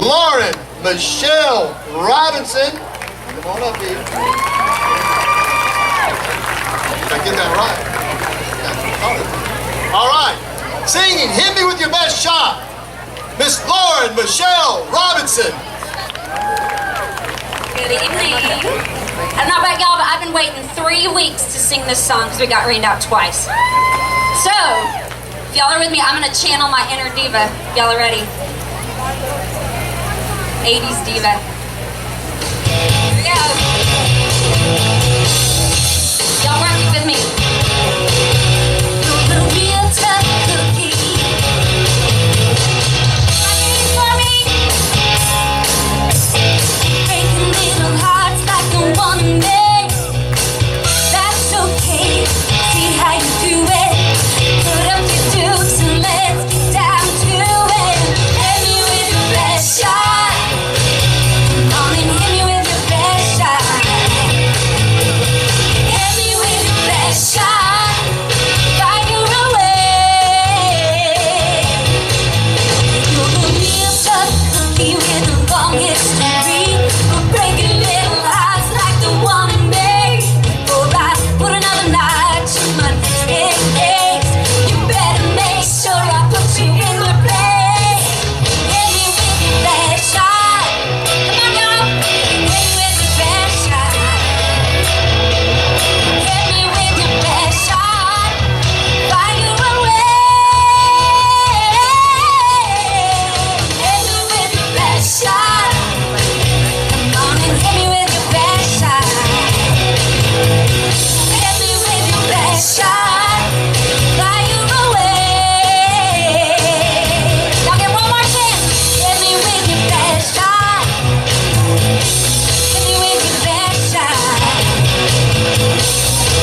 Lauren Michelle Robinson. Come on up here. Did I get that right? All right. Singing Hit Me With Your Best Shot, Miss Lauren Michelle Robinson. Good evening. I don't know about y'all, but I've been waiting 3 weeks to sing this song because we got rained out twice. So, if y'all are with me, I'm going to channel my inner diva. Y'all are ready? 80s diva. Here we go. Y'all work it with me. You're a real tough cookie. For me. Breaking little hearts like the one in me. That's okay. See how you do it. Put up your dukes and let's get down to it. Hit me with your best shot. Come on and hit me with your best shot. Hit me with your best shot. Fire away. You're a real tough cookie with a long history. We're breaking little hearts like the one in me. Before I put another night to my next, you better make sure I put you in the place. Hit me with your best shot. Come on, y'all. Hit me with your best shot. Hit me with your best shot. Fire away. Hit me with your best shot. Come on and hit me with your best shot. Hit me with your best shot. Fire away. Y'all get one more chance. Hit me with your best shot. Hit me with your best shot.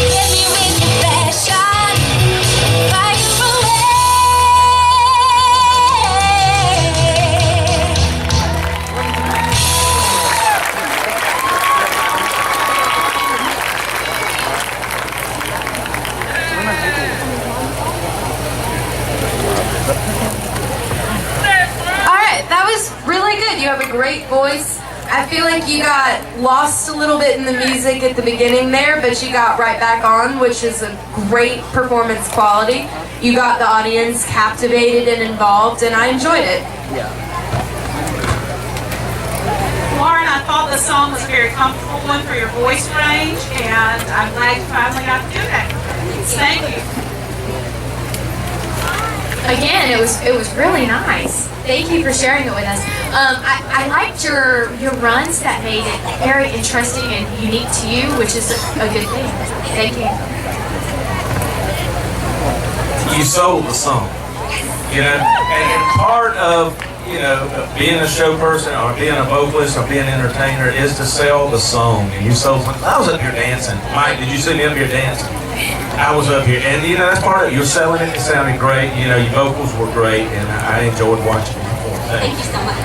Hit me with your best shot. Fire away. Alright, that was really good. You have a great voice. I feel like you got lost a little bit in the music at the beginning there, but you got right back on, which is a great performance quality. You got the audience captivated and involved, and I enjoyed it. Lauren, I thought the song was a very comfortable one for your voice range, and I'm glad you finally got to do that. Thank you. Again, it was really nice. Thank you for sharing it with us. I liked your runs that made it very interesting and unique to you, which is a good thing. Thank you. You sold the song, and part of being a show person or being a vocalist or being an entertainer is to sell the song. And you sold. I was up here dancing. Mike, did you see me up here dancing? I was up here, and that's part of it. You're selling it. It sounded great. Your vocals were great, and I enjoyed watching you perform. Thank you so much.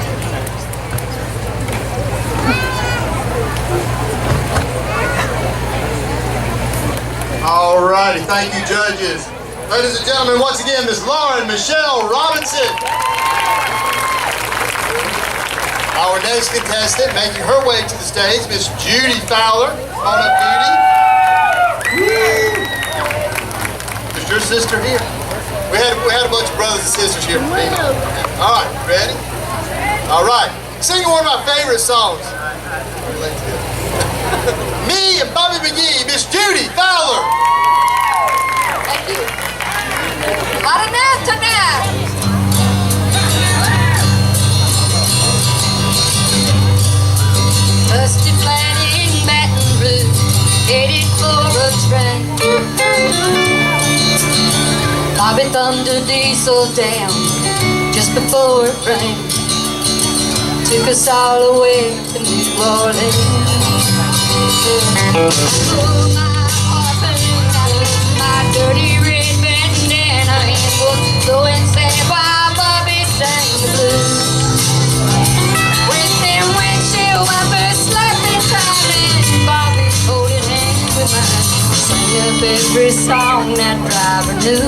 All righty, thank you, judges. Ladies and gentlemen, once again, Miss Lauren Michelle Robinson. Our next contestant, making her way to the stage, Miss Judy Fowler. Come on up, Judy. Is your sister here? We had a bunch of brothers and sisters here for me. All right, ready? All right, sing one of my favorite songs. Me and Bobby McGee, Miss Judy Fowler. Thank you. Not enough tonight. Busted flat in Baton Rouge, headed for a train. Bobby thumbed a diesel down just before it rained. Took us all away to New Orleans. Oh, my harpoon, my dirty red bandana, and was blowing sad while Bobby sang the blues. With them windshield wipers slightly tightened, Bobby's holding hands with mine, sang up every song that driver knew.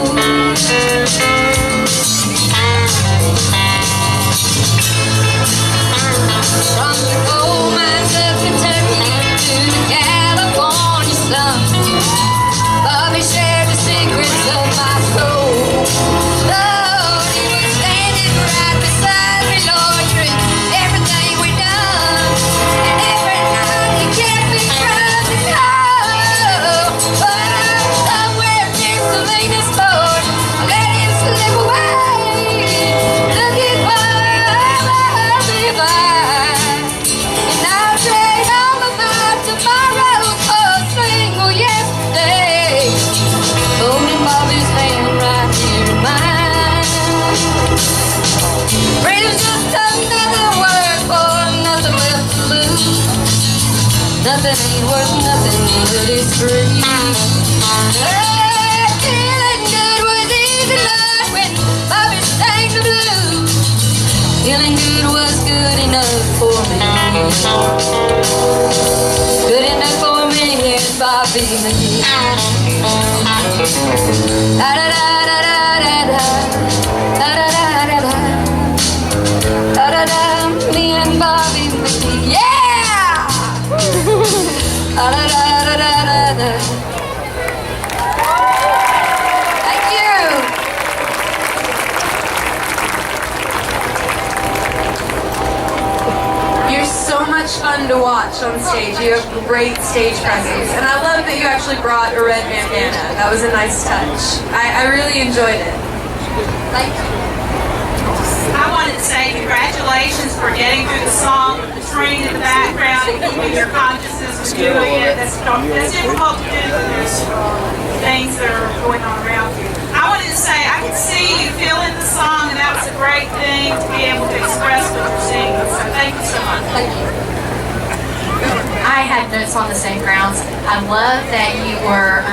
Nothing ain't worth nothing until it's free. Feeling good was easy enough when Bobby sang the blues. Feeling good was good enough for me. Good enough for me and Bobby McGee. Da da da da da da da da da da da da da da. Me and Bobby McGee. Yeah! Da da da da da da. Thank you. You're so much fun to watch on stage. You have great stage presence. And I love that you actually brought a red bandana. That was a nice touch. I really enjoyed it. Thank you. I wanted to say congratulations for getting through the song, the train in the background, and keeping your consciousness of doing it. That's difficult to do when there's things that are going on around you. I wanted to say I could see you feeling the song, and that was a great thing to be able to express what you're singing. So thank you so much. Thank you. I had notes on the same grounds. I love that you were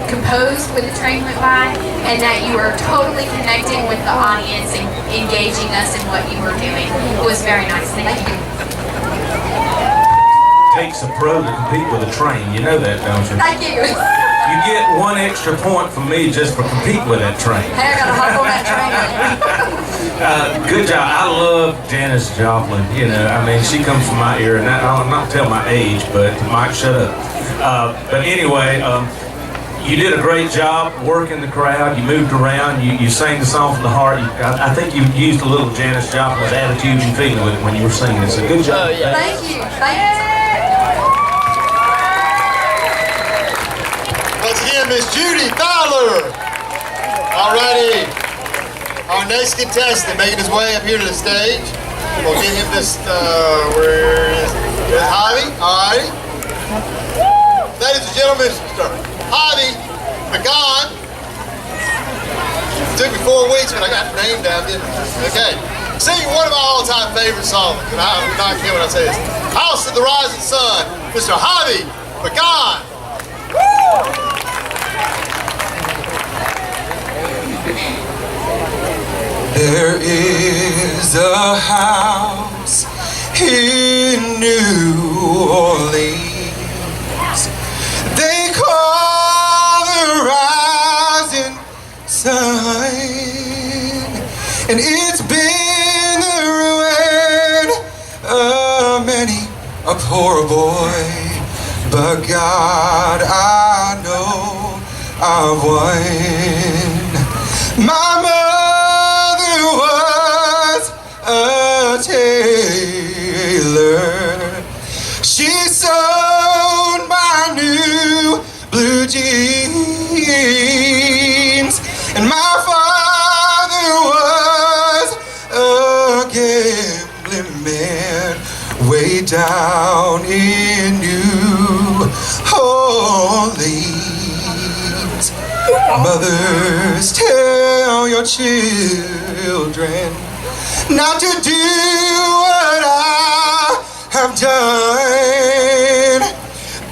composed when the train went by, and that you were totally connecting with the audience and engaging us in what you were doing. It was very nice. Thank you. Takes a pro to compete with a train. You know that, don't you? Thank you. You get 1 extra point from me just for competing with that train. Hey, I gotta hop on that train. Good job. I love Janis Joplin. You know, I mean, she comes from my ear, and I'm not tell my age, but Mike, shut up. But anyway, you did a great job working the crowd. You moved around. You sang the song from the heart. I think you used a little Janis Joplin's attitude and feeling with it when you were singing it. So good job. Thank you. Thank you. Once again, Miss Judy Fowler. Alrighty. Our next contestant making his way up here to the stage. We'll get him this, where is Javi? Alrighty. Ladies and gentlemen, Mr. Javi McGon. It took me 4 weeks, but I got the name down, didn't I? Okay. Singing one of my all-time favorite songs, and I will not care when I say this. House of the Rising Sun, Mr. Javi McGon. There is a house in New Orleans they call the Rising Sun, and it's been the ruin of many a poor boy, but God, I know I've won. My mother was a tailor. She sewed my new blue jeans, and my father was a gambling man way down in New Orleans. Mothers, tell your children not to do what I have done.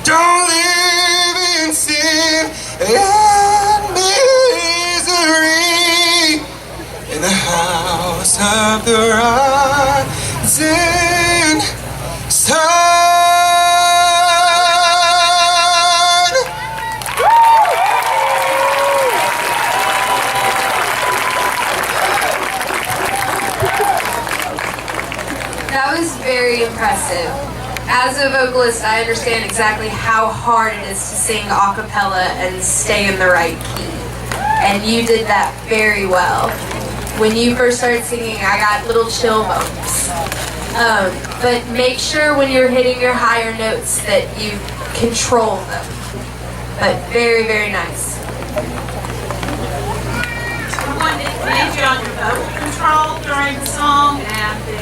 Don't live in sin and misery in the house of the rising sun. That was very impressive. As a vocalist, I understand exactly how hard it is to sing a cappella and stay in the right key. And you did that very well. When you first started singing, I got little chill bumps. But make sure when you're hitting your higher notes that you control them. But very, very nice. I wanted to commend you on your vocal control during the song and the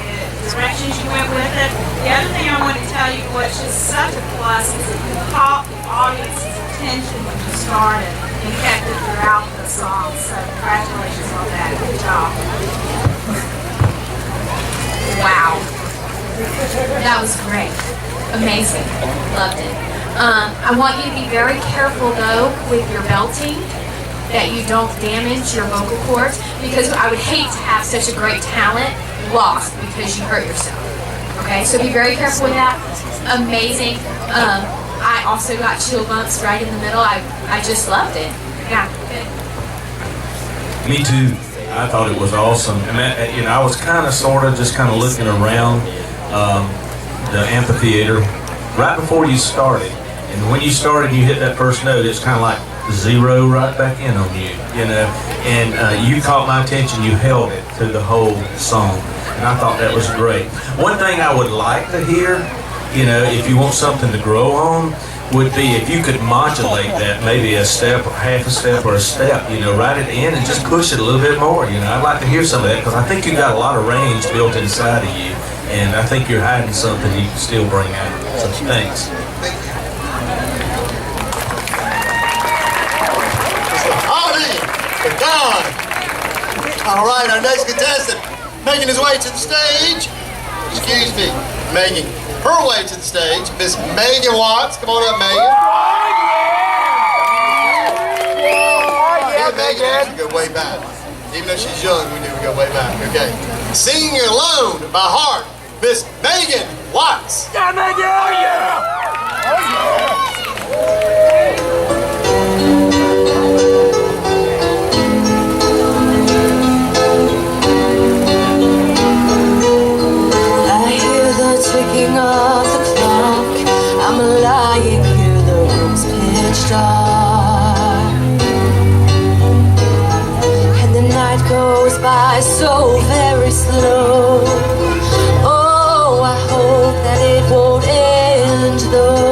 directions you went with it. The other thing I wanted to tell you, which is such a plus, is that you caught the audience's attention when you started and kept it throughout the song. So congratulations on that. Good job. Wow. That was great. Amazing. Loved it. I want you to be very careful though with your belting, that you don't damage your vocal cords, because I would hate to have such a great talent lost because you hurt yourself. Okay, so be very careful with that. Amazing. I also got chill bumps right in the middle. I just loved it. Yeah, good. Me too. I thought it was awesome. And that, you know, I was kind of, sort of, just kind of looking around the amphitheater right before you started. And when you started, and you hit that first note. It's kind of like zero right back in on you, you know. And you caught my attention. You held it through the whole song, and I thought that was great. One thing I would like to hear, you know, if you want something to grow on, would be if you could modulate that, maybe a step or half a step or a step, you know, right at the end and just push it a little bit more, you know. I'd like to hear some of that because I think you've got a lot of range built inside of you, and I think you're hiding something you can still bring out. So thanks. Harvey and Don. All right, our next contestant making his way to the stage. Excuse me, making her way to the stage, Miss Megan Watts. Come on up, Megan. Yeah, Megan, we go way back. Even though she's young, we knew we go way back. Okay. Singing Alone by heart, Miss Megan Watts. Yeah, Megan! Oh, yeah! Oh, yeah! Ticking of the clock, I'm lying here, the room's pitch dark, and the night goes by so very slow. Oh, I hope that it won't end though.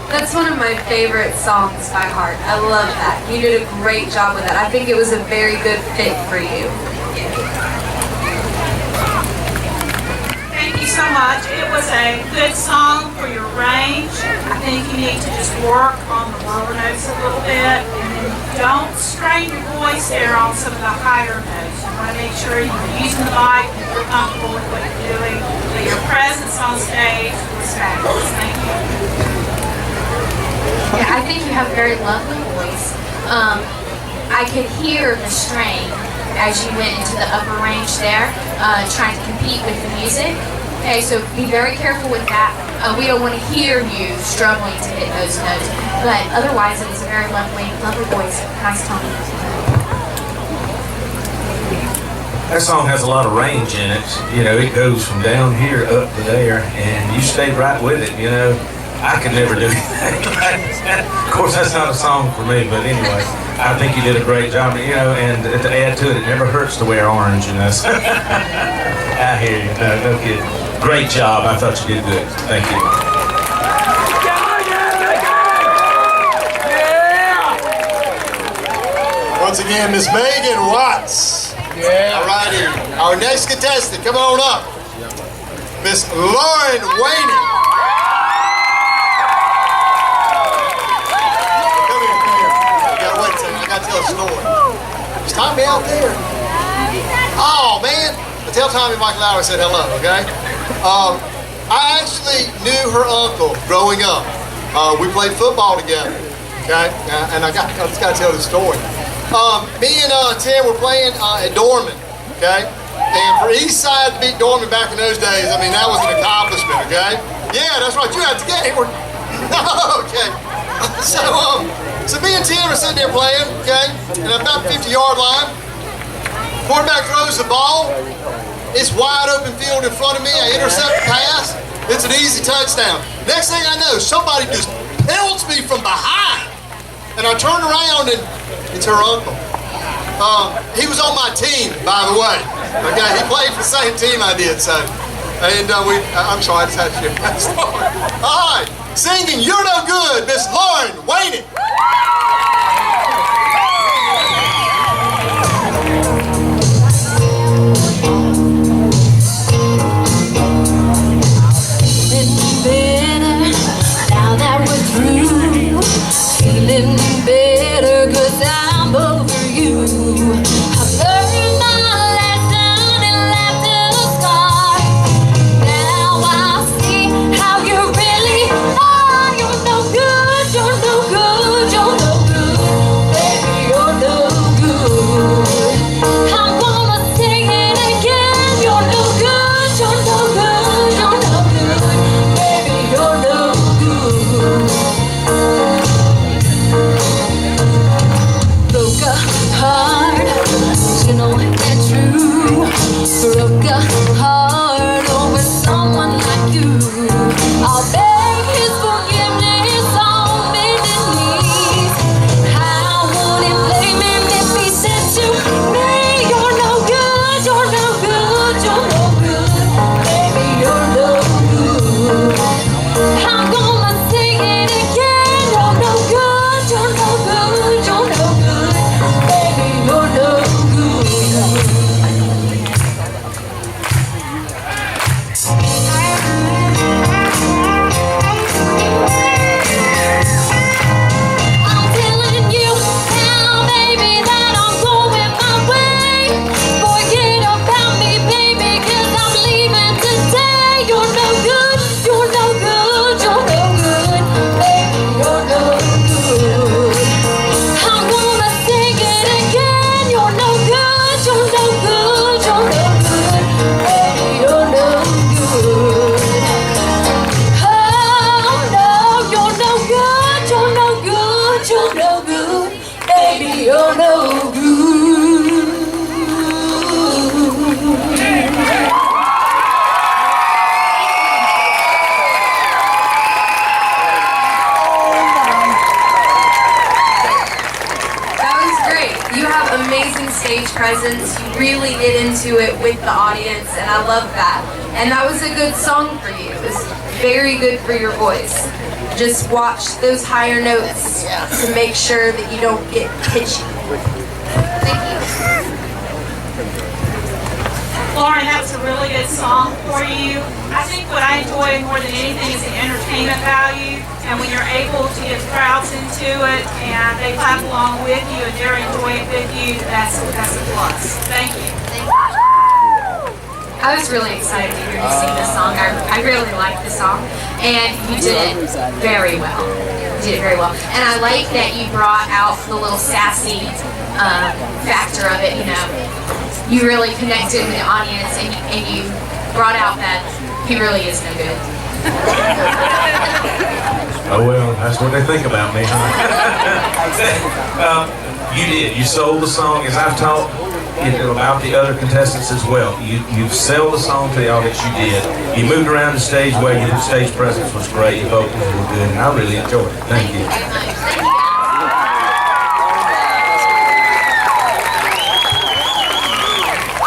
That's one of my favorite songs by heart. I love that. You did a great job with that. I think it was a very good fit for you. Thank you so much. It was a good song for your range. I think you need to just work on the lower notes a little bit, and then don't strain your voice there on some of the higher notes. You want to make sure you're using the mic, that you're comfortable with what you're doing, that your presence on stage was fabulous. Thank you. Yeah, I think you have a very lovely voice. I could hear the strain as you went into the upper range there, trying to compete with the music. Okay, so be very careful with that. We don't want to hear you struggling to hit those notes, but otherwise it was a very lovely, lovely voice. Nice tone. That song has a lot of range in it. You know, it goes from down here up to there, and you stayed right with it, you know. I could never do that. Of course, that's not a song for me, but anyway, I think you did a great job, you know, and to add to it, it never hurts to wear orange, you know. I hear you. No kidding. Great job. I thought you did good. Thank you. Once again, Miss Megan Watts. Yeah. All righty. Our next contestant, come on up. Miss Lauren Wayne. Come here. I gotta wait a second. I gotta tell a story. Is Tommy out there? Oh, man. Tell Tommy Mike Lowry said hello, okay? I actually knew her uncle growing up. We played football together, okay? And I just got to tell the story. Me and Tim were playing at Dorman, okay? And for East Side to beat Dorman back in those days, I mean, that was an accomplishment, okay? Yeah, that's right. You had to get it. Okay. So me and Tim are sitting there playing, okay? And about 50-yard line. Quarterback throws the ball. It's wide open field in front of me. I intercept the pass. It's an easy touchdown. Next thing I know, somebody just pelts me from behind. And I turn around and it's her uncle. He was on my team, by the way. Okay, he played for the same team I did, so. And I'm sorry, I just had to share that story. All right, singing You're No Good, Miss Lauren Wayne. Feeling better 'cause I'm over you. I've learned my lesson and left a scar. Now I see how you really are. You're no good, you're no good, you're no good. Baby, you're no good. I'm gonna sing it again. You're no good, you're no good, you're no good. Baby, you're no good. Broke a heart, you know that's true. Broke a heart over someone like you. I'll beg his forgiveness on bended knees. How would it blame him if he said to me, you're no good, you're no good, you're no good. Baby, you're no good. I'm gonna sing it again. You're no good, you're no good, you're no good. Baby, you're no good. I'm telling you now, baby, that I'm going my way. Forget about me, baby, 'cause I'm leaving today. You're no good, you're no good, you're no good. Baby, you're no good. I'm gonna sing it again. You're no good, you're no good, you're no good. Baby, you're no good. Oh no, you're no good, you're no good, you're no good. Baby, you're no good. That was great. You have amazing stage presence. You really get into it with the audience, and I love that. And that was a good song for you. It was very good for your voice. Just watch those higher notes to make sure that you don't get pitchy. Thank you. Lauren, that was a really good song for you. I think what I enjoy more than anything is the entertainment value, and when you're able to get crowds into it and they clap along with you and they're enjoying it with you, that's a plus. Thank you. I was really excited to hear you sing this song. I really liked the song, and you did it very well. You did it very well, and I like that you brought out the little sassy factor of it. You know, you really connected with the audience, and you brought out that he really is no good. Oh well, that's what they think about me. You did. You sold the song, as I've talked about the other contestants as well. You sold the song to the audience. You did. You moved around the stage well. Your stage presence was great. Your vocals were good, and I really enjoyed it. Thank you.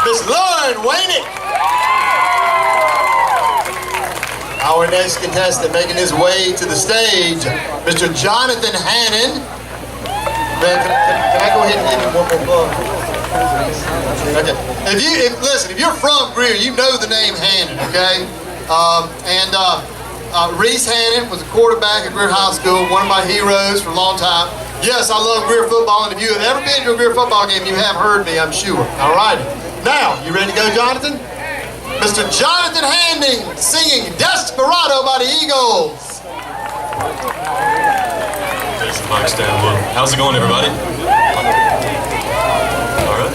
Miss Lauren Wayne. Our next contestant making his way to the stage, Mr. Jonathan Hannon. Man, can I go ahead and give him one more plug? Okay. Listen, if you're from Greer, you know the name Hannon, okay? Reese Hannon was a quarterback at Greer High School, one of my heroes for a long time. Yes, I love Greer football, and if you have ever been to a Greer football game, you have heard me, I'm sure. All righty. Now, you ready to go, Jonathan? Mr. Jonathan Handing singing Desperado by the Eagles. Jason Mike Stanley. How's it going, everybody? All right.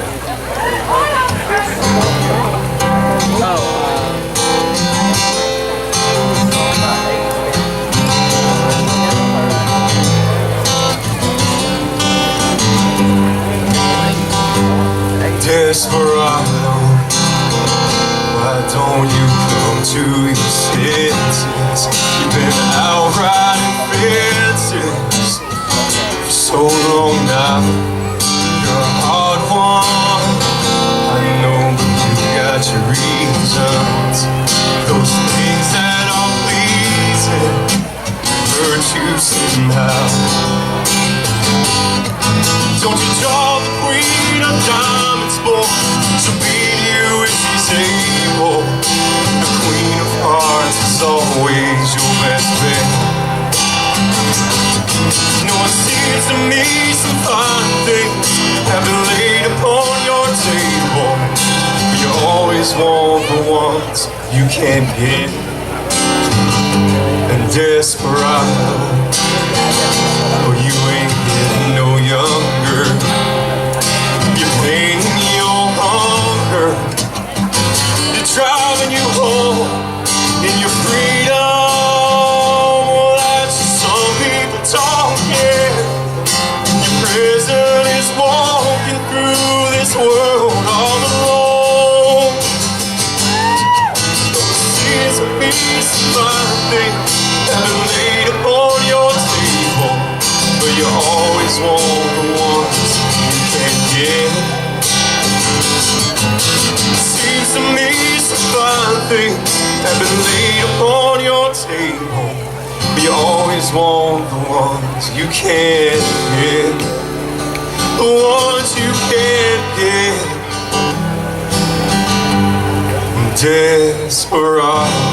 Desperado, why don't you come to your senses? You've been out riding fences for so long now. You're a hard one, I know, but you got your reasons. Those things that are pleasing hurt you somehow. Don't you draw the queen of diamonds, boy, to beat you if she's able. The queen of hearts is always your best bet. No, it seems to me some fine things have been laid upon your table, but you always want the ones you can't get. And desperado, oh, you ain't getting no younger. You're painting your hunger. You're driving you home in your freedom. Well, that's just some people talking. Your prison is walking through this world all alone. Seems to be some fine things have been laid upon your table, but you always want the ones you can't get. Seems to me some fine things have been laid upon your table, but you always want the ones you can't get. The ones you can't get. Desperado.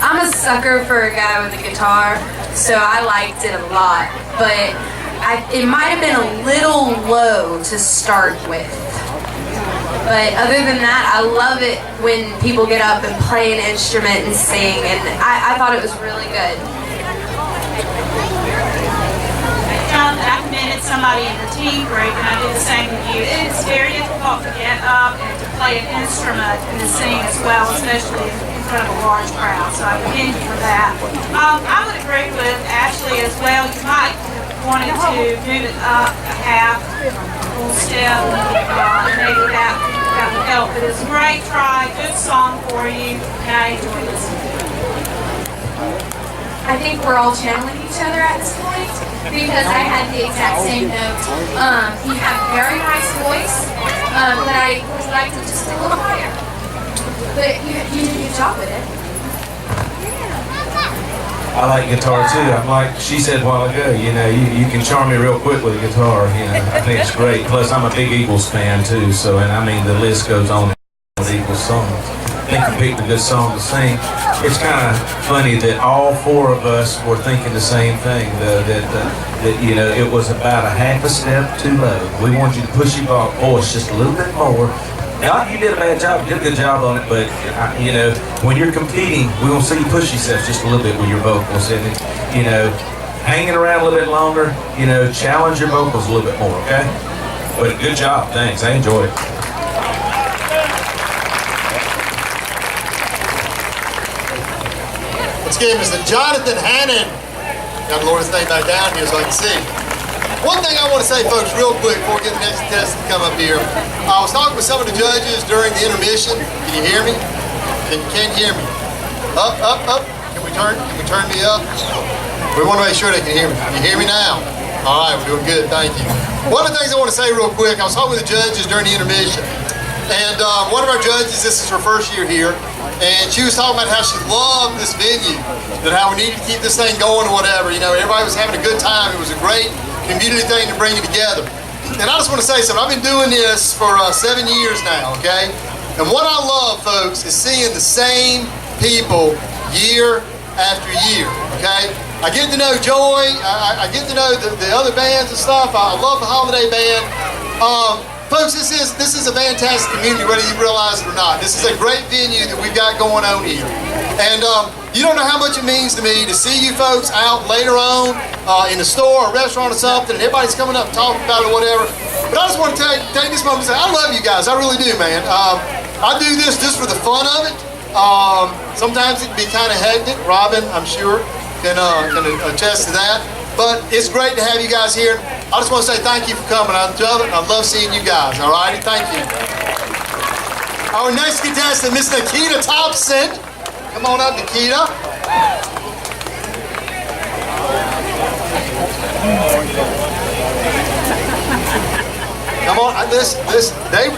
I'm a sucker for a guy with a guitar, so I liked it a lot, but it might have been a little low to start with. But other than that, I love it when people get up and play an instrument and sing, and I thought it was really good. Jonathan, I commended somebody in the teen group, and I did the same with you. It's very difficult to get up and to play an instrument and to sing as well, especially in front of a large crowd, so I commend you for that. I would agree with Ashley as well. You might have wanted to move it up a half, full step, maybe that would help. But it's a great try, good song for you, and I enjoy listening to it. I think we're all channeling each other at this point because I had the exact same note. You have a very nice voice, but I would like to just a little higher. But you did a good job with it. I like guitar too. I'm like she said a while ago, you know, you can charm me real quick with a guitar, you know. I think it's great. Plus I'm a big Eagles fan too, so, and I mean the list goes on with Eagles songs. I think you picked a good song to sing. It's kind of funny that all four of us were thinking the same thing, that you know, it was about a half a step too low. We wanted you to push your voice just a little bit more. Now, you did a bad job, you did a good job on it, but, you know, when you're competing, we want to see you push yourself just a little bit with your vocals, and, you know, hanging around a little bit longer, you know, challenge your vocals a little bit more, okay? But good job, thanks, I enjoyed it. Let's give Mr. Jonathan Hannon. Got to lower this thing back down here so I can see. One thing I want to say, folks, real quick before we get the next contestant to come up here. I was talking with some of the judges during the intermission. Can you hear me? Can't hear me. Up, up, up. Can we turn me up? We want to make sure they can hear me. Can you hear me now? All right, we're doing good. Thank you. One of the things I want to say real quick, I was talking with the judges during the intermission. And one of our judges, this is her first year here, and she was talking about how she loved this venue, that how we needed to keep this thing going or whatever. You know, everybody was having a good time. It was a great community thing to bring it together. And I just want to say something. I've been doing this for 7 years now, okay? And what I love, folks, is seeing the same people year after year, okay? I get to know Joy, I get to know the other bands and stuff. I love the Holiday Band. Folks, this is a fantastic community, whether you realize it or not. This is a great venue that we've got going on here. And you don't know how much it means to me to see you folks out later on in a store or restaurant or something, and everybody's coming up and talking about it or whatever. But I just want to take this moment and say, I love you guys. I really do, man. I do this just for the fun of it. Sometimes it can be kind of hectic. Robin, I'm sure, can attest to that. But it's great to have you guys here. I just want to say thank you for coming. I love seeing you guys. All righty, thank you. Our next contestant, Miss Nikita Thompson. Come on up, Nikita. Come on,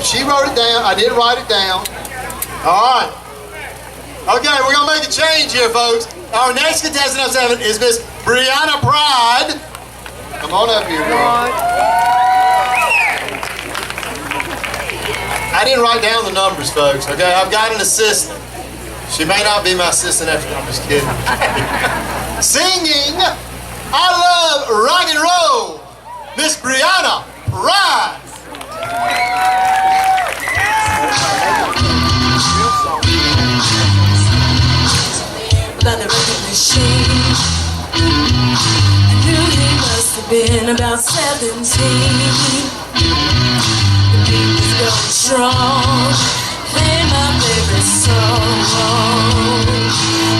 she wrote it down. I did write it down. All right. Okay, we're gonna make a change here, folks. Our next contestant of 7 is Miss Brianna Pride. Come on up here, girl. I didn't write down the numbers, folks, okay? I've got an assistant. She may not be my assistant after, I'm just kidding. Singing, I love rock and roll, Miss Brianna Pride. By the record machine, I knew he must have been about 17. The beat was going strong, playing my favorite song.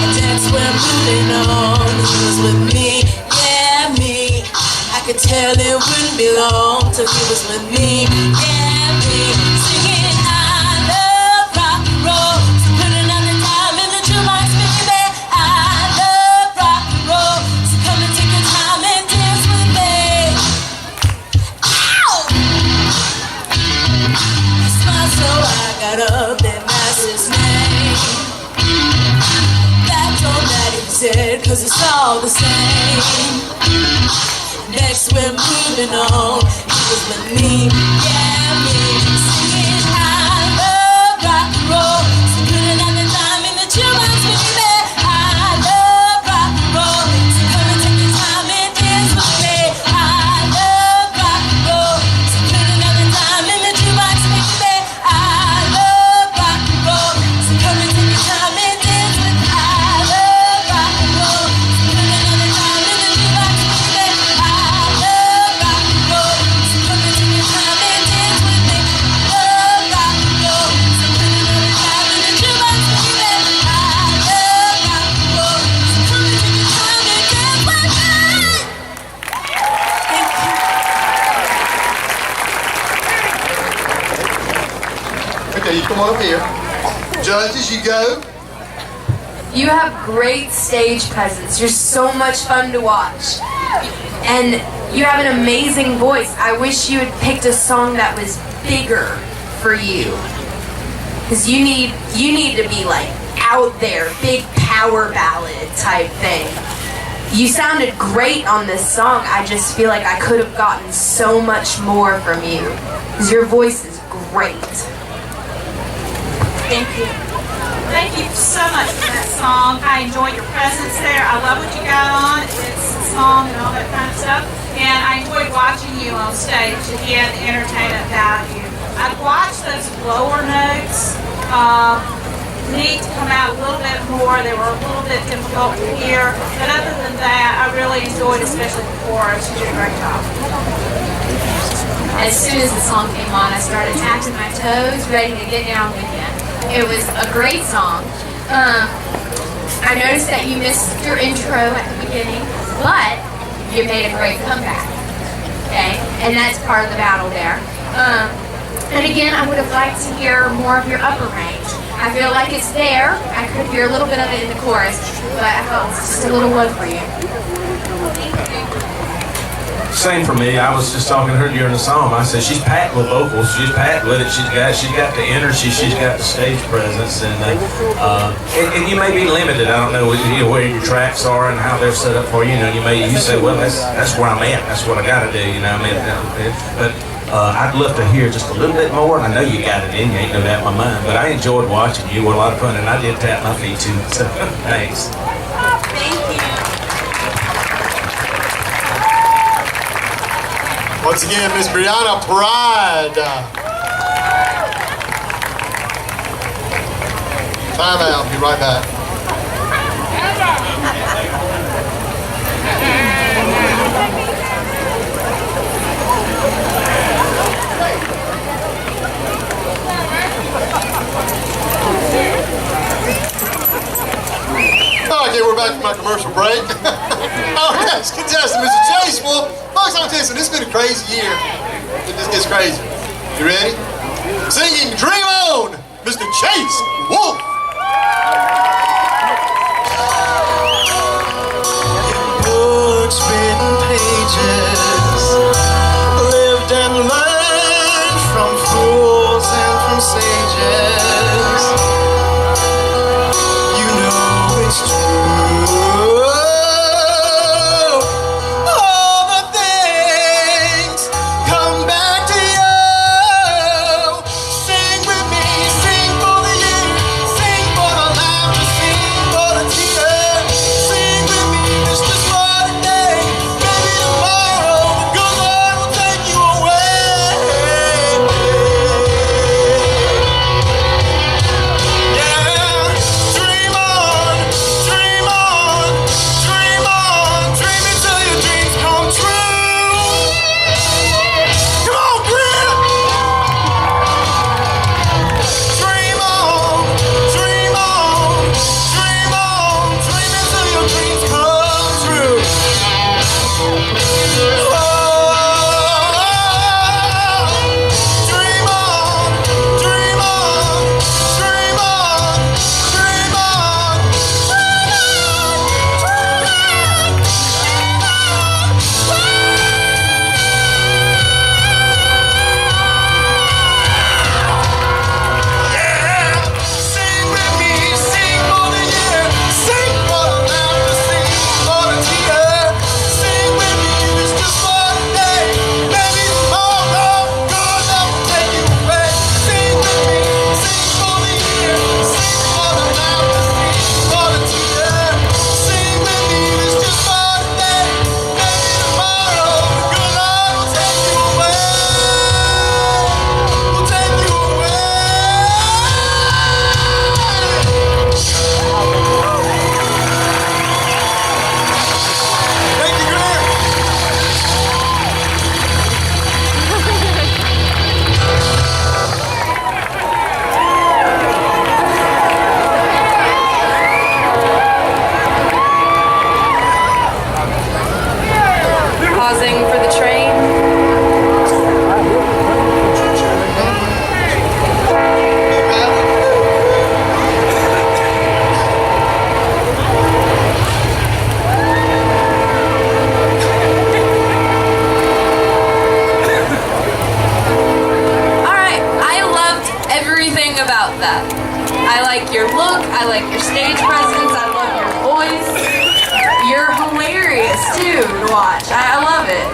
And that's when moving on, he was with me, yeah, me. I could tell it wouldn't be long till he was with me, yeah, me. Singing, I love rock and roll, so put another time in the jukebox, baby. Up and that's his name. That's all that he said, cause it's all the same. Next we're moving on, he was with me, yeah, me. Singing, I love rock and roll, so put another time in the jukebox, baby. I love rock and roll, so come and take your time and dance with me. I love rock and roll, so put another time in the jukebox, baby. Okay, you come on up here. Judges, you go. You have great stage presence. You're so much fun to watch. And you have an amazing voice. I wish you had picked a song that was bigger for you. Because you need to be like out there, big power ballad type thing. You sounded great on this song. I just feel like I could have gotten so much more from you. Because your voice is great. Thank you. Thank you so much for that song. I enjoyed your presence there. I love what you got on. It's a song and all that kind of stuff. And I enjoyed watching you on stage. Again, the entertainment value. I've watched those lower notes need to come out a little bit more. They were a little bit difficult to hear. But other than that, I really enjoyed, especially the chorus. You did a great job. As soon as the song came on, I started tapping my toes, ready to get down with you. It was a great song. I noticed that you missed your intro at the beginning, but you made a great comeback. Okay, and that's part of the battle there. And again, I would have liked to hear more of your upper range. I feel like it's there. I could hear a little bit of it in the chorus, but I felt it's just a little low for you. same for me. I was just talking to her during the song. I said she's packed with vocals. She's packed with it. She's got the energy. She's got the stage presence, and you may be limited. I don't know, where your tracks are and how they're set up for you. You say, well, that's where I'm at. That's what I got to do. But I'd love to hear just a little bit more. And I know you got it in you. Ain't no doubt in my mind. But I enjoyed watching you. It was a lot of fun, and I did tap my feet too. So thanks. Thank you. Once again, Miss Brianna Pride. Time out. Be right back. Okay, we're back from my commercial break. Our next contestant, Mr. Chase Wolf. Folks, I'm telling you, this has been a crazy year. It just gets crazy. You ready? Singing Dream On, Mr. Chase Wolf. Books, written pages, lived and learned from fools and from sages. You know it's true. All the things come back to you. Sing with me, sing for the year, sing for the laughter, sing for the tears. Sing with me, it's just one day, maybe tomorrow, the good Lord will take you away. Yeah, dream on, dream on, dream on, dream until your dreams come true. Come on, Greer! Dream on, dream on, dream on, dream until your dreams come true. Dream on, dream on, dream on, dream on, yeah. Sing with me, sing for the year, sing for the laughter, sing for the tears. Sing with me, it's just one day, maybe tomorrow, good Lord will take you away. Sing with me, sing for the year, sing for the laughter, sing for the tears. Sing with me, it's just one day, maybe tomorrow, good Lord will take you away. Will take you away. Thank you, Greer. Pausing for the train. Alright, I loved everything about that. I like your look, I like your stage presence, I love your voice. You're hilarious too to watch. I love it.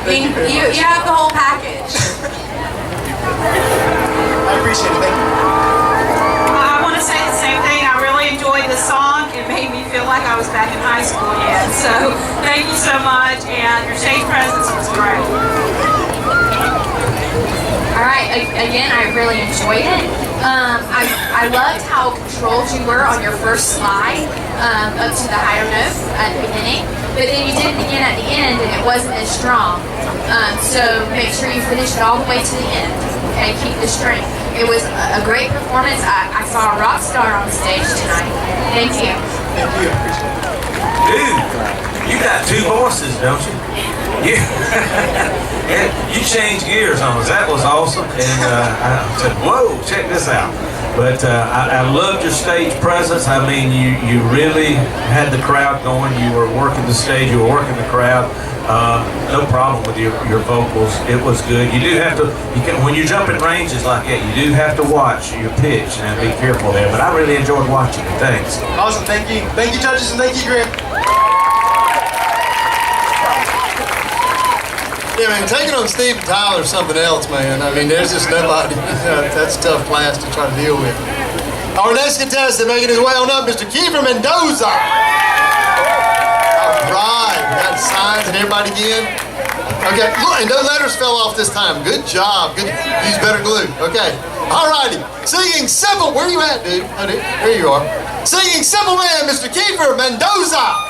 I mean, you have the whole package. I appreciate it. Thank you. I want to say the same thing. I really enjoyed the song. It made me feel like I was back in high school again. So thank you so much, and your stage presence was great. All right, again, I really enjoyed it. I loved how controlled you were on your first slide up to the higher note at the beginning, but then you did it again at the end, and it wasn't as strong. So make sure you finish it all the way to the end. Okay, keep the strength. It was a great performance. I saw a rock star on the stage tonight. Thank you. Thank you. I appreciate it. Dude, you got two voices, don't you? You, and you changed gears on us. That was awesome. And I said, whoa, check this out. But I loved your stage presence. I mean, you really had the crowd going. You were working the stage. You were working the crowd. No problem with your vocals. It was good. You do have to, when you jump in ranges like that, you do have to watch your pitch and be careful there. But I really enjoyed watching it. Thanks. Awesome, thank you. Thank you, judges, and thank you, Greer. Yeah, man, taking on Steve and Tyler is something else, man. I mean, there's just nobody. That's a tough class to try to deal with. Our next contestant making his way on up, Mr. Kiefer Mendoza. All right, we got signs and everybody again. Okay, look, and no letters fell off this time. Good job. Good. Use better glue. Okay. All righty. Singing Simple. Where you at, dude? Oh, dude? There you are. Singing Simple Man, Mr. Kiefer Mendoza.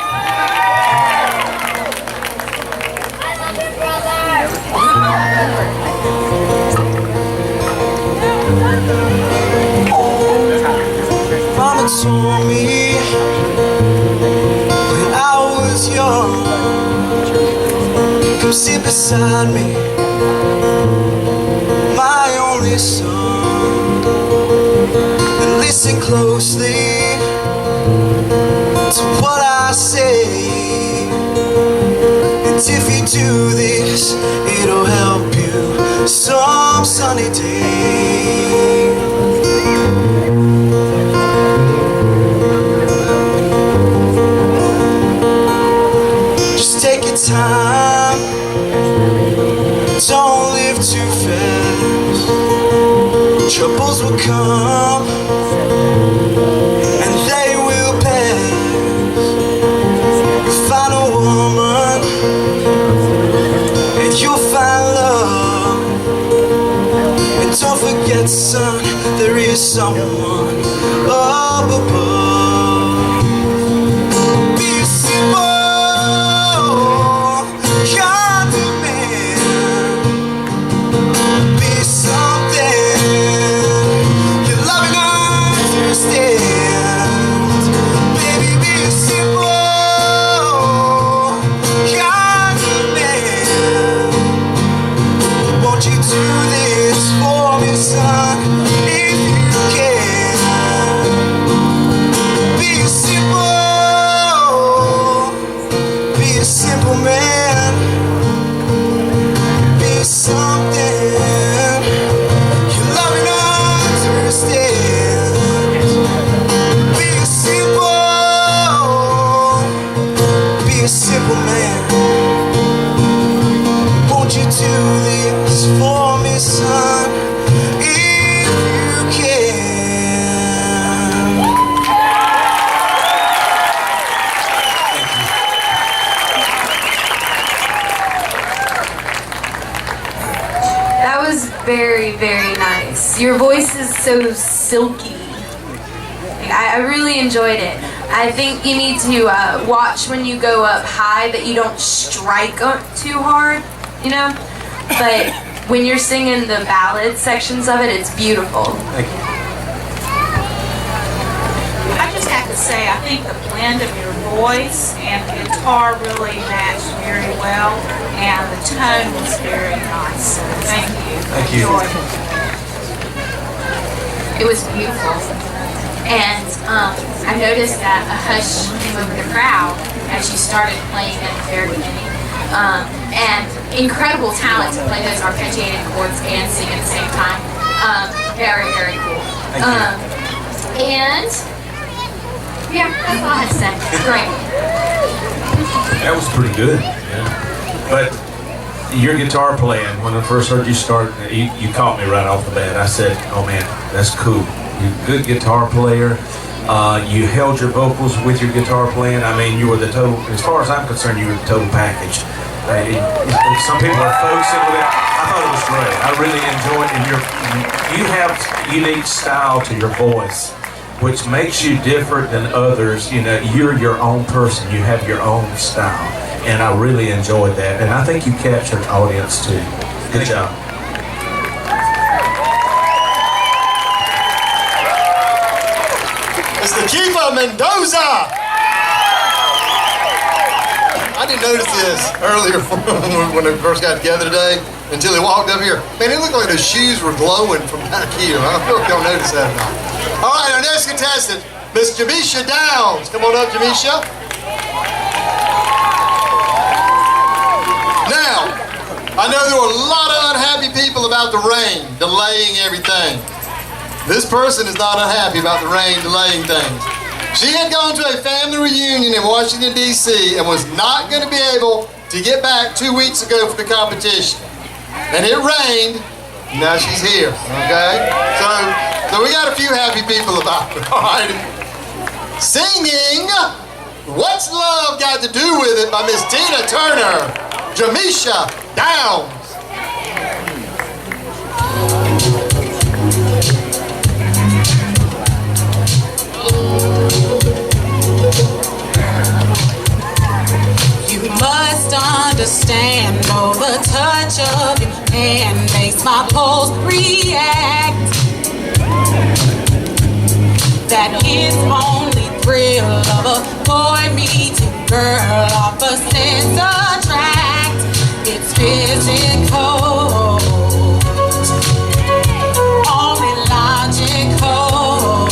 Mama told me when I was young, come sit beside me, my only son, and listen closely to what I say. And if you do this, it'll help you some sunny day. Just take your time, don't live too fast. Troubles will come and they will pass. You'll find a woman and you'll find love. And don't forget, son, there is someone up above. Be simple, kind of man. Be something you love and understand. Baby, be simple, kind of man. Won't you do this for me, son, if you can? Be simple, be a simple man. Be something you love and understand. Be a simple man. Won't you do this for me, son, if you can? That was very, very nice. Your voice is so silky. I really enjoyed it. I think you need to watch when you go up high that you don't strike up too hard, you know? But when you're singing the ballad sections of it, it's beautiful. Thank you. I just have to say, I think the blend of your voice and the guitar really matched very well, and the tone was very nice. So thank you. Thank you. Enjoyed it. It was beautiful. And I noticed that a hush came over the crowd as you started playing at the very beginning. And incredible talent to play those arpeggiated chords and sing at the same time. Very, very cool. And yeah, that's all I had to say. Great. That was pretty good. Yeah. But your guitar playing, when I first heard you start, you caught me right off the bat. I said, oh man, that's cool. You're a good guitar player. You held your vocals with your guitar playing. I mean, you were the total, as far as I'm concerned, you were the total package. Some people are focusing with it. I thought it was great. I really enjoyed it. And you have unique style to your voice, which makes you different than others. You know, you're your own person. You have your own style. And I really enjoyed that. And I think you captured the audience too. Good job. Mr. Kiefer Mendoza. I didn't notice this earlier when we first got together today. until he walked up here. Man, it looked like those shoes were glowing from back here. I don't know if y'all noticed that or not. All right, our next contestant, Miss Jamisha Downs. Come on up, Jamisha. Now, I know there were a lot of unhappy people about the rain delaying everything. This person is not unhappy about the rain delaying things. She had gone to a family reunion in Washington, D.C. and was not going to be able to get back 2 weeks ago for the competition. And it rained, now she's here, okay? So we got a few happy people about it, all right? Singing What's Love Got to Do With It by Miss Tina Turner, Jamisha Downs. You must understand, though the touch of your hand makes my pulse react, that it's only thrill of a boy meeting girl opposites attract. It's physical, only logical.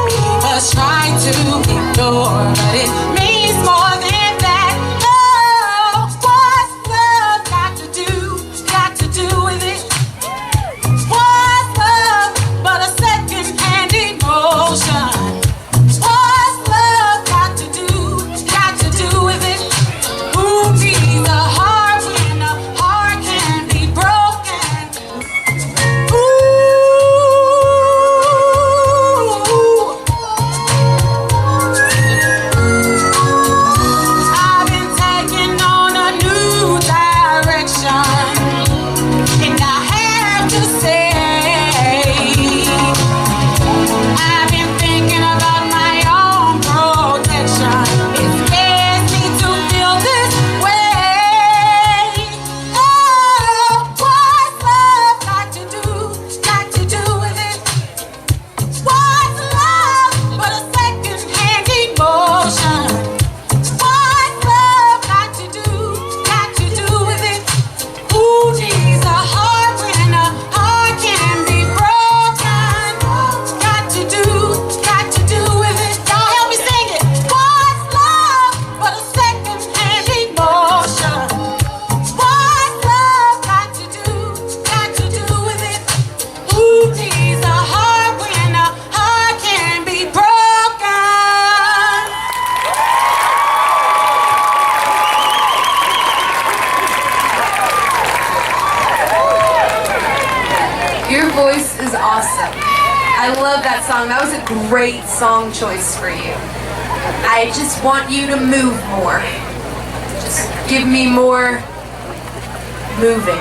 We must try to ignore, but it means more than that. Oh, what's love got to do with it? What's love but a second-hand emotion? What's love got to do with it? Who needs a heart when a heart can be broken? I've been taking on a new direction, and I have to say, I've been thinking about my own protection. It scares me to feel this way. Oh, what's love got to do with it? What's love but a second-hand emotion? What's love got to do with it? Who needs a heart when a heart can be broken? Got to do with it. Y'all help me sing it. What's love but a second-hand emotion? What's love got to do with it? Who needs a heart when a heart can be broken? Your voice is awesome. I love that song. That was a great song choice for you. I just want you to move more. Just give me more moving.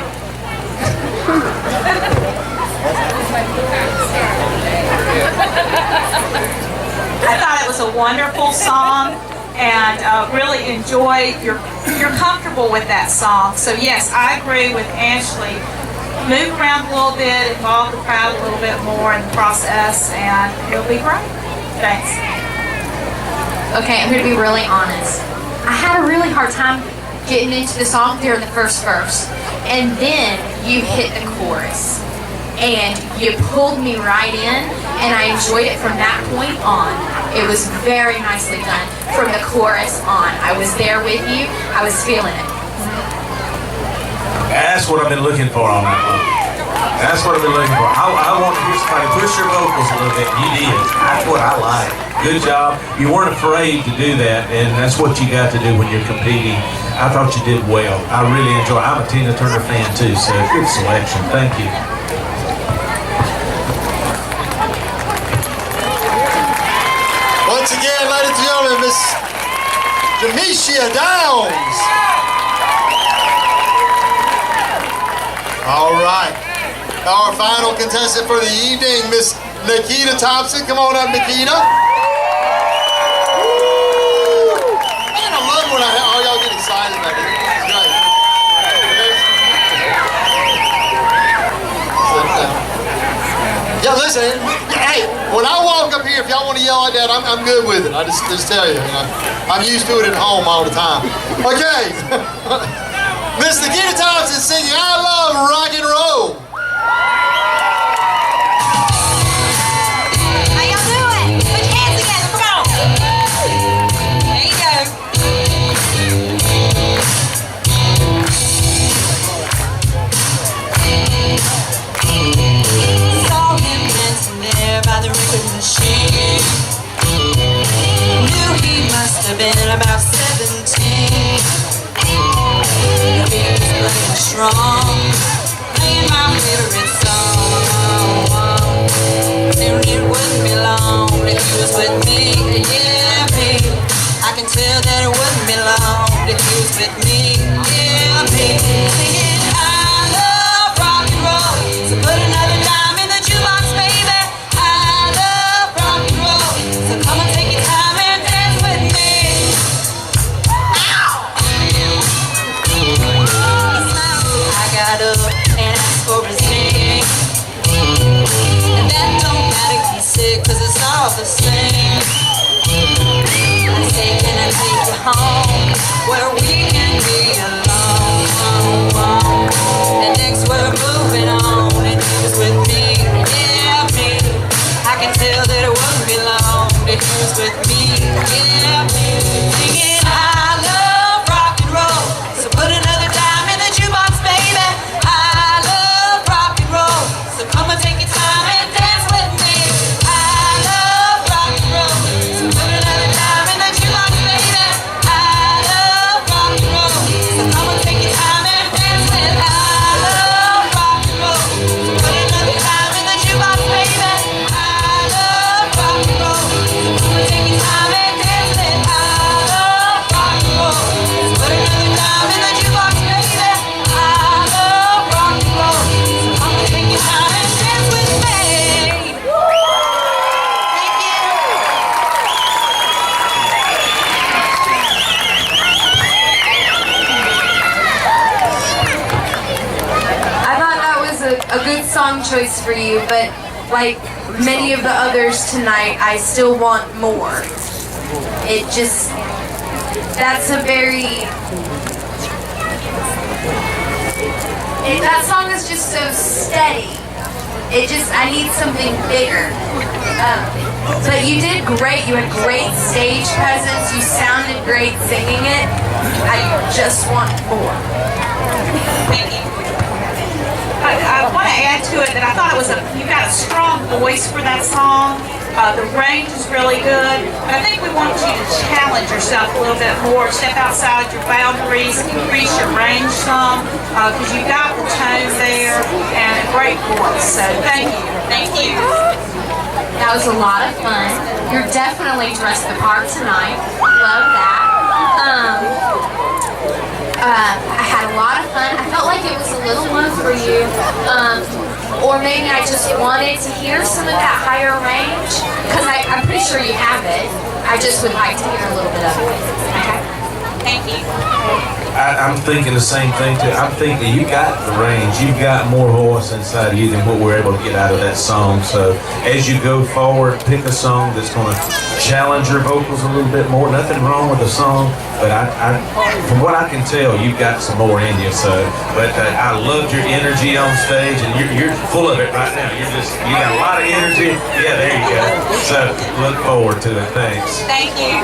I thought it was a wonderful song, and really enjoyed you're comfortable with that song. So yes, I agree with Ashley. Move around a little bit, involve the crowd a little bit more in the process, and it'll be great. Thanks. Okay, I'm gonna be really honest. I had a really hard time getting into the song during the first verse, and then you hit the chorus, and you pulled me right in, and I enjoyed it from that point on. It was very nicely done from the chorus on. I was there with you. I was feeling it. That's what I've been looking for on that one. That's what I've been looking for. I want to hear somebody push your vocals a little bit. You did. That's what I like. Good job. You weren't afraid to do that, and that's what you got to do when you're competing. I thought you did well. I really enjoy it. I'm a Tina Turner fan too, so good selection. Thank you. Once again, ladies and gentlemen, Miss Jamisha Downs. All right. Our final contestant for the evening, Miss Nikita Thompson. Come on up, Nikita. Woo! Man, I love when all y'all get excited about it. It's great. Yeah, listen. Hey, when I walk up here, if y'all want to yell like that, I'm good with it. I just tell you, I'm used to it at home all the time. Okay. Miss Nikita Thompson singing I Love Rock and Roll. How y'all doing? Put your hands together, come on. There you go. Saw him dancing there by the record machine. Knew he must have been about 17. The beat was playing strong, playing my favorite song. Soon it wouldn't be long if he was with me, yeah, me. I can tell that it wouldn't be long if he was with me, yeah, me. Singing I love rock and roll, so put another dime in the jukebox, baby. I love rock and roll, so come and take your time and dance with me. I got up and asked for his name, and that don't matter, he said, 'cause it's all the same. I say, can I take you home where we can be alone? And next we're moving on, and he was with me, yeah, me. I can tell that it wouldn't be long if he was with me, yeah, me. Singing I love rock and roll, so put another dime in the jukebox, baby. I love rock and roll, so come and take your time and dance with me. I love rock and roll, so put another dime in the jukebox, baby. I love rock and roll, so come and take your time and dance with me. I love rock and roll, so put another dime in the jukebox, baby. I love rock and roll, so come and take your time and dance with me. I love rock and roll, so put another dime in the jukebox, baby. I love rock and roll, so come and take your time and dance with me. Thank you. I thought that was a good song choice for you, but like many of the others tonight, I still want more. It just, that's a very, that song is just so steady. It just, I need something bigger. But you did great. You had great stage presence. You sounded great singing it. I just want more. Thank you. I want to add to it that I thought it was you got a strong voice for that song. The range is really good. But I think we want you to challenge yourself a little bit more, step outside your boundaries, increase your range some, because you got the tone there and a great voice. So thank you. Thank you. That was a lot of fun. You're definitely dressed the part tonight. Love that. I had a lot of fun. I felt like it was a little low for you. Or maybe I just wanted to hear some of that higher range. Because I'm pretty sure you have it. I just would like to hear a little bit of it. Okay? Thank you. I'm thinking the same thing too. I'm thinking you got the range, you got more voice inside of you than what we're able to get out of that song. So as you go forward, pick a song that's going to challenge your vocals a little bit more. Nothing wrong with the song, but from what I can tell, you've got some more in you. So, but I loved your energy on stage, and you're full of it right now. You got a lot of energy. Yeah, there you go. So look forward to it. Thanks. Thank you.